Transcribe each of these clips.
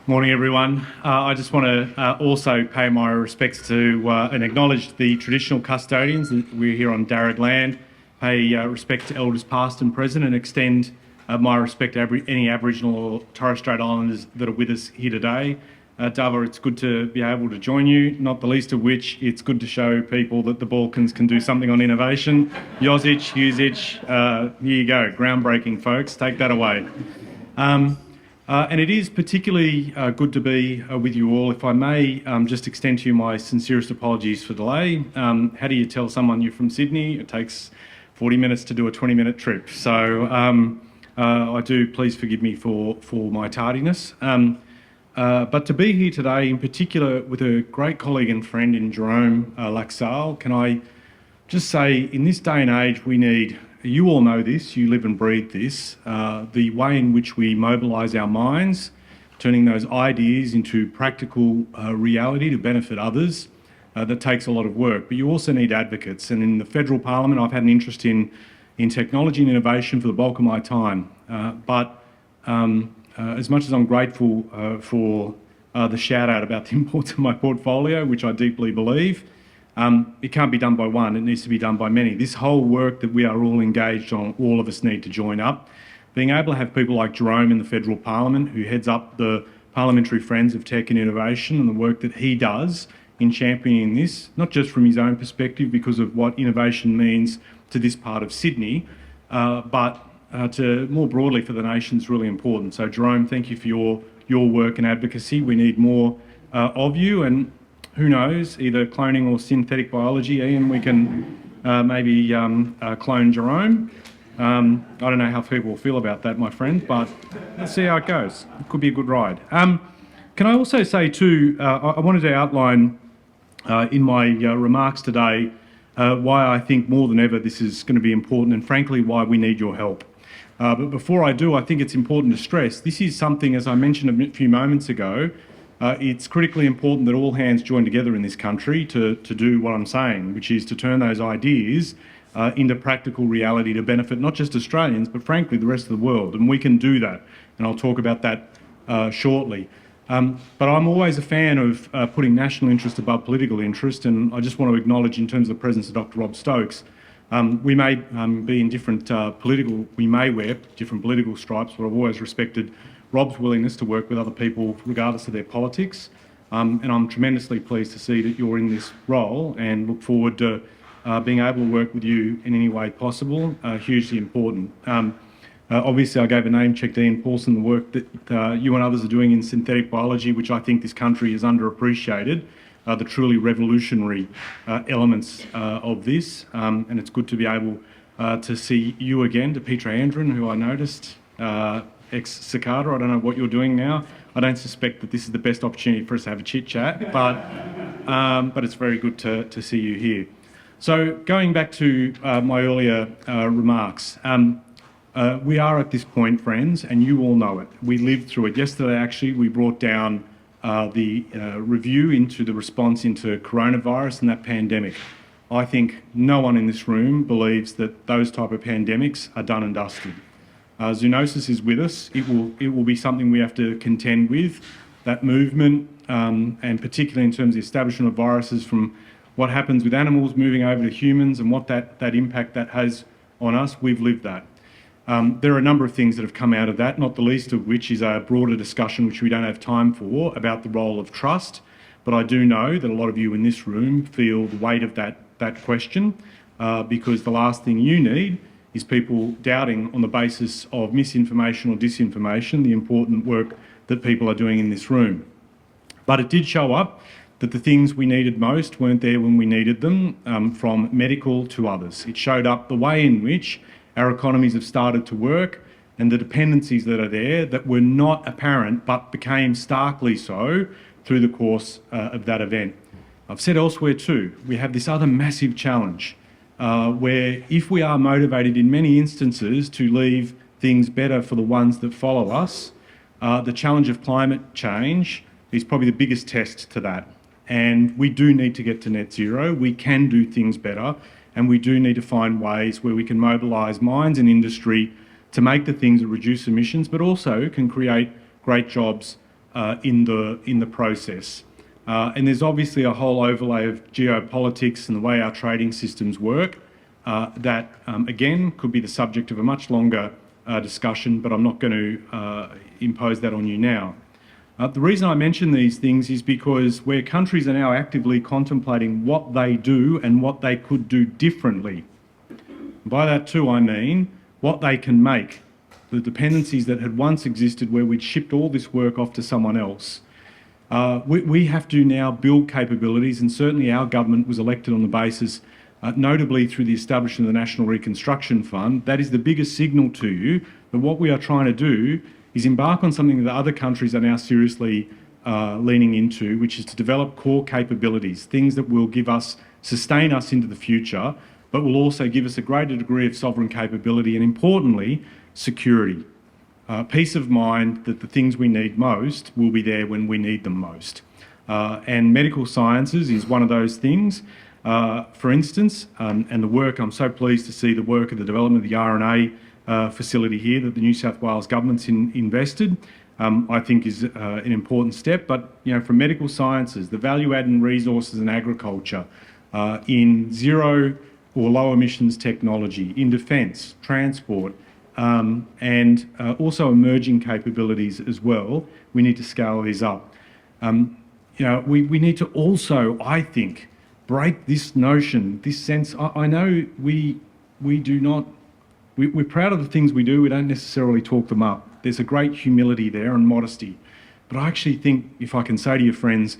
Morning, everyone. I just want to also pay my respects to and acknowledge the traditional custodians. We're here on Darug land. Pay respect to elders past and present, and extend my respect to any Aboriginal or Torres Strait Islanders that are with us here today. Dava, it's good to be able to join you, not the least of which it's good to show people that the Balkans can do something on innovation. Husic, here you go, groundbreaking, folks. Take that away. And it is particularly good to be with you all. If I may just extend to you my sincerest apologies for delay. How do you tell someone you're from Sydney? It takes 40 minutes to do a 20-minute trip. So I do, please forgive me for my tardiness. But to be here today, in particular with a great colleague and friend in Jerome Laxale, can I just say, in this day and age, we need, you all know this, you live and breathe this, the way in which we mobilise our minds, turning those ideas into practical reality to benefit others, that takes a lot of work. But you also need advocates. And in the federal parliament, I've had an interest in technology and innovation for the bulk of my time. But as much as I'm grateful for the shout out about the importance of my portfolio, which I deeply believe, it can't be done by one, it needs to be done by many. This whole work that we are all engaged on, all of us need to join up. Being able to have people like Jerome in the federal parliament, who heads up the Parliamentary Friends of Tech and Innovation, and the work that he does in championing this, not just from his own perspective because of what innovation means to this part of Sydney, but to more broadly for the nation, is really important. So Jerome, thank you for your work and advocacy. We need more of you, and who knows, either cloning or synthetic biology. Ian, we can maybe clone Jerome. I don't know how people will feel about that, my friend, but let's see how it goes. It could be a good ride. Can I also say too, I wanted to outline in my remarks today why I think more than ever this is going to be important, and frankly why we need your help. But before I do, I think it's important to stress this is something, as I mentioned a few moments ago, it's critically important that all hands join together in this country to do what I'm saying, which is to turn those ideas into practical reality to benefit not just Australians, but frankly the rest of the world. And we can do that, and I'll talk about that shortly. But I'm always a fan of putting national interest above political interest, and I just want to acknowledge, in terms of the presence of Dr. Rob Stokes, we may be in different we may wear different political stripes, but I've always respected Rob's willingness to work with other people regardless of their politics, and I'm tremendously pleased to see that you're in this role, and look forward to being able to work with you in any way possible. Hugely important. Obviously I gave a name check to Ian Paulson, the work that you and others are doing in synthetic biology, which I think this country has underappreciated, the truly revolutionary elements of this, and it's good to be able to see you again, to Petra Andren, who I noticed, ex-Cicada. I don't know what you're doing now. I don't suspect that this is the best opportunity for us to have a chit-chat, but it's very good to see you here. So going back to my earlier remarks, we are at this point, friends, and you all know it. We lived through it. Yesterday, actually, we brought down the review into the response into coronavirus and that pandemic. I think no one in this room believes that those type of pandemics are done and dusted. Zoonosis is with us. It will be something we have to contend with. That movement, and particularly in terms of the establishment of viruses, from what happens with animals moving over to humans and what that impact that has on us, we've lived that. There are a number of things that have come out of that, not the least of which is a broader discussion, which we don't have time for, about the role of trust. But I do know that a lot of you in this room feel the weight of that question, because the last thing you need is people doubting on the basis of misinformation or disinformation the important work that people are doing in this room. But it did show up that the things we needed most weren't there when we needed them, from medical to others. It showed up the way in which our economies have started to work, and the dependencies that are there that were not apparent but became starkly so through the course of that event. I've said elsewhere too, we have this other massive challenge where if we are motivated in many instances to leave things better for the ones that follow us, the challenge of climate change is probably the biggest test to that. And we do need to get to net zero. We can do things better, and we do need to find ways where we can mobilise minds and industry to make the things that reduce emissions, but also can create great jobs in the process. And there's obviously a whole overlay of geopolitics and the way our trading systems work that, again, could be the subject of a much longer discussion, but I'm not going to impose that on you now. The reason I mention these things is because where countries are now actively contemplating what they do and what they could do differently. By that too, I mean what they can make. The dependencies that had once existed where we'd shipped all this work off to someone else. We have to now build capabilities, and certainly our government was elected on the basis, notably through the establishment of the National Reconstruction Fund. That is the biggest signal to you that what we are trying to do is embark on something that other countries are now seriously leaning into, which is to develop core capabilities, things that will sustain us into the future, but will also give us a greater degree of sovereign capability and, importantly, security. Peace of mind that the things we need most will be there when we need them most. And medical sciences is one of those things. For instance, and the work, I'm so pleased to see the work of the development of the RNA facility here that the New South Wales government's invested, I think is an important step. But, for medical sciences, the value add in resources and agriculture, in zero or low emissions technology, in defence, transport, and also emerging capabilities as well, we need to scale these up. We need to also, I think, break this notion, this sense. I know we do not. We're proud of the things we do. We don't necessarily talk them up. There's a great humility there and modesty. But I actually think, if I can say to your friends,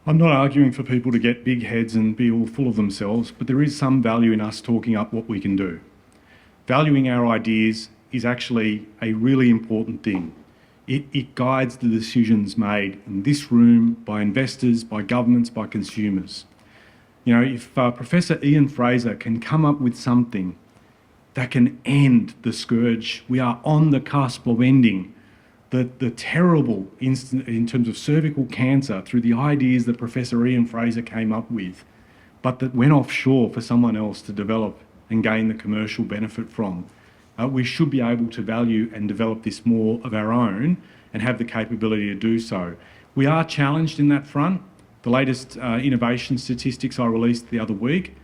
I'm not arguing for people to get big heads and be all full of themselves, but there is some value in us talking up what we can do. Valuing our ideas is actually a really important thing. It guides the decisions made in this room by investors, by governments, by consumers. If Professor Ian Fraser can come up with something that can end the scourge, we are on the cusp of ending the terrible instance in terms of cervical cancer through the ideas that Professor Ian Fraser came up with, but that went offshore for someone else to develop and gain the commercial benefit from. We should be able to value and develop this more of our own and have the capability to do so. We are challenged in that front. The latest innovation statistics I released the other week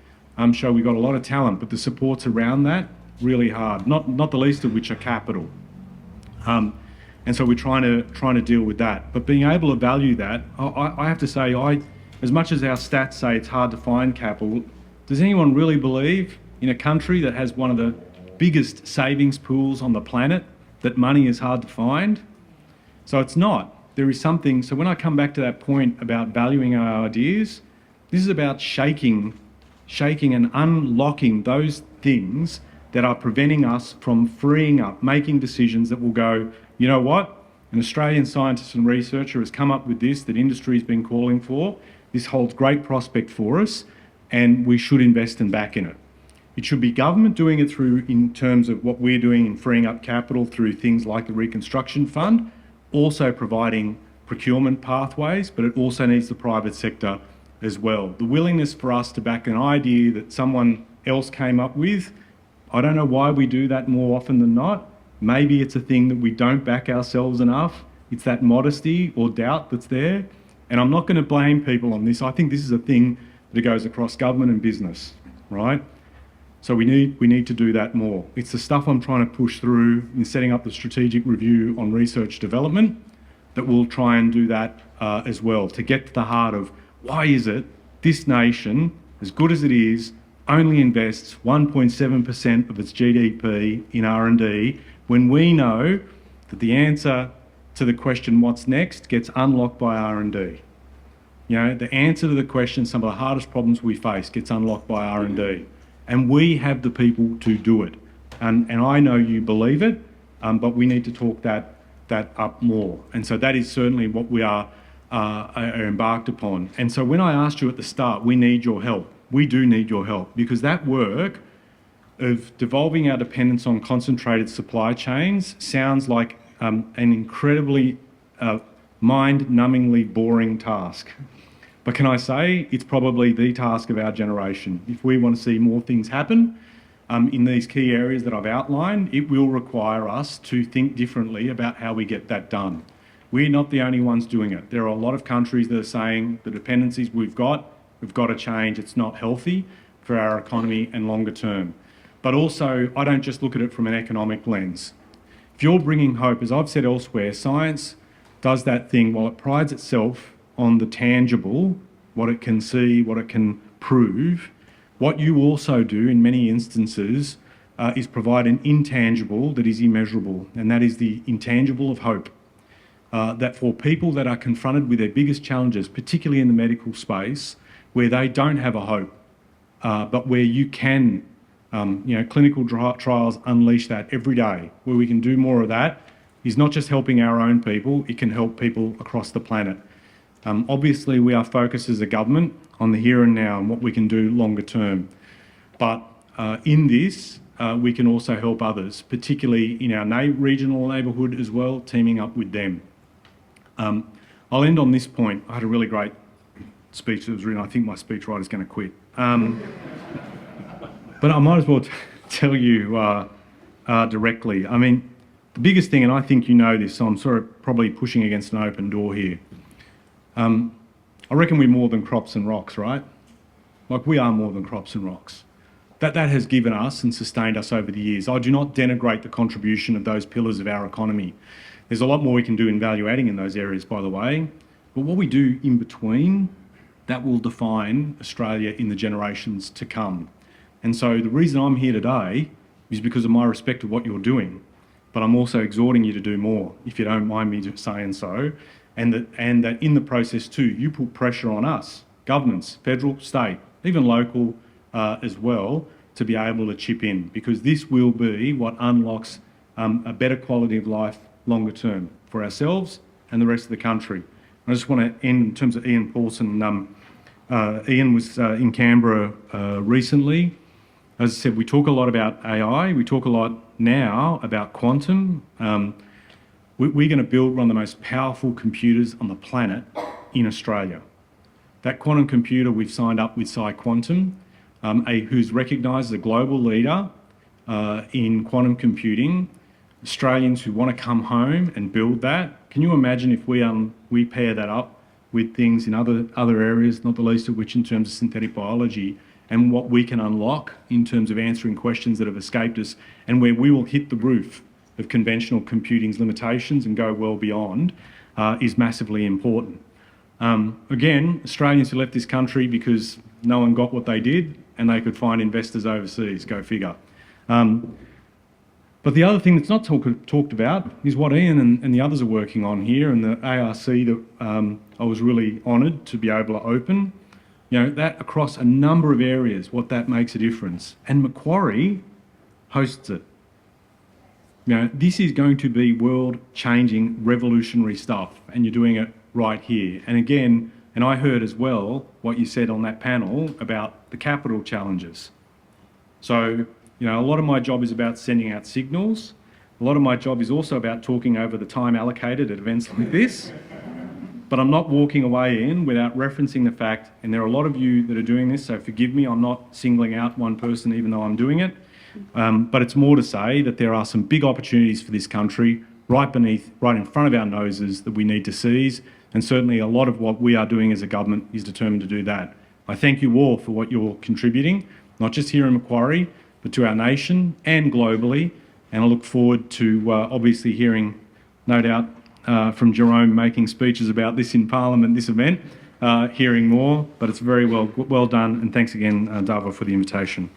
show we've got a lot of talent, but the supports around that, really hard, not the least of which are capital. And so we're trying to deal with that. But being able to value that, I have to say, as much as our stats say it's hard to find capital, does anyone really believe in a country that has one of the biggest savings pools on the planet that money is hard to find? So it's not. There is something. So when I come back to that point about valuing our ideas, this is about shaking and unlocking those things that are preventing us from freeing up, making decisions that will go, you know what? An Australian scientist and researcher has come up with this that industry's been calling for. This holds great prospect for us, and we should invest and back in it. It should be government doing it through, in terms of what we're doing in freeing up capital through things like the Reconstruction Fund, also providing procurement pathways, but it also needs the private sector as well. The willingness for us to back an idea that someone else came up with, I don't know why we do that more often than not. Maybe it's a thing that we don't back ourselves enough. It's that modesty or doubt that's there. And I'm not going to blame people on this. I think this is a thing that goes across government and business, right? So we need to do that more. It's the stuff I'm trying to push through in setting up the strategic review on research development that will try and do that as well, to get to the heart of why is it this nation, as good as it is, only invests 1.7% of its GDP in R&D when we know that the answer to the question what's next gets unlocked by R&D. The answer to the question, some of the hardest problems we face, gets unlocked by R&D. And we have the people to do it. And I know you believe it, but we need to talk that up more. And so that is certainly what we are embarked upon. And so when I asked you at the start, we need your help. We do need your help, because that work of devolving our dependence on concentrated supply chains sounds like an incredibly mind-numbingly boring task. But can I say it's probably the task of our generation. If we want to see more things happen in these key areas that I've outlined, it will require us to think differently about how we get that done. We're not the only ones doing it. There are a lot of countries that are saying the dependencies we've got to change. It's not healthy for our economy and longer term. But also, I don't just look at it from an economic lens. If you're bringing hope, as I've said elsewhere, science does that thing while it prides itself on the tangible, what it can see, what it can prove. What you also do in many instances is provide an intangible that is immeasurable, and that is the intangible of hope. That for people that are confronted with their biggest challenges, particularly in the medical space, where they don't have a hope, but where you can, clinical trials unleash that every day, where we can do more of that, is not just helping our own people, it can help people across the planet. Obviously, we are focused as a government on the here and now and what we can do longer term. But in this, we can also help others, particularly in our regional neighbourhood as well, teaming up with them. I'll end on this point. I had a really great speech that was written. I think my speechwriter's going to quit. But I might as well tell you directly. I mean, the biggest thing, and I think you know this, so I'm sort of probably pushing against an open door here. I reckon we're more than crops and rocks, right? Like, we are more than crops and rocks. That has given us and sustained us over the years. I do not denigrate the contribution of those pillars of our economy. There's a lot more we can do in value adding in those areas, by the way. But what we do in between, that will define Australia in the generations to come. And so the reason I'm here today is because of my respect of what you're doing. But I'm also exhorting you to do more, if you don't mind me saying so. And that in the process too, you put pressure on us, governments, federal, state, even local as well, to be able to chip in, because this will be what unlocks a better quality of life longer term for ourselves and the rest of the country. I just want to end in terms of Ian Paulson. Ian was in Canberra recently. As I said, we talk a lot about AI. We talk a lot now about quantum. We're going to build one of the most powerful computers on the planet in Australia. That quantum computer, we've signed up with PsiQuantum, who's recognised as a global leader in quantum computing. Australians who want to come home and build that. Can you imagine if we pair that up with things in other areas, not the least of which in terms of synthetic biology, and what we can unlock in terms of answering questions that have escaped us, and where we will hit the roof of conventional computing's limitations and go well beyond, is massively important. Again, Australians who left this country because no one got what they did and they could find investors overseas, go figure. But the other thing that's not talked about is what Ian and the others are working on here, and the ARC that I was really honoured to be able to open. You know, that across a number of areas, what that makes a difference. And Macquarie hosts it. You know, this is going to be world-changing, revolutionary stuff, and you're doing it right here. And again, and I heard as well what you said on that panel about the capital challenges. So, you know, a lot of my job is about sending out signals. A lot of my job is also about talking over the time allocated at events like this. But I'm not walking away in without referencing the fact, and there are a lot of you that are doing this, so forgive me, I'm not singling out one person even though I'm doing it. But it's more to say that there are some big opportunities for this country right in front of our noses that we need to seize. And certainly a lot of what we are doing as a government is determined to do that. I thank you all for what you're contributing, not just here in Macquarie, but to our nation and globally. And I look forward to obviously hearing, no doubt, from Jerome making speeches about this in Parliament, this event, hearing more. But it's very well done. And thanks again, Dava, for the invitation.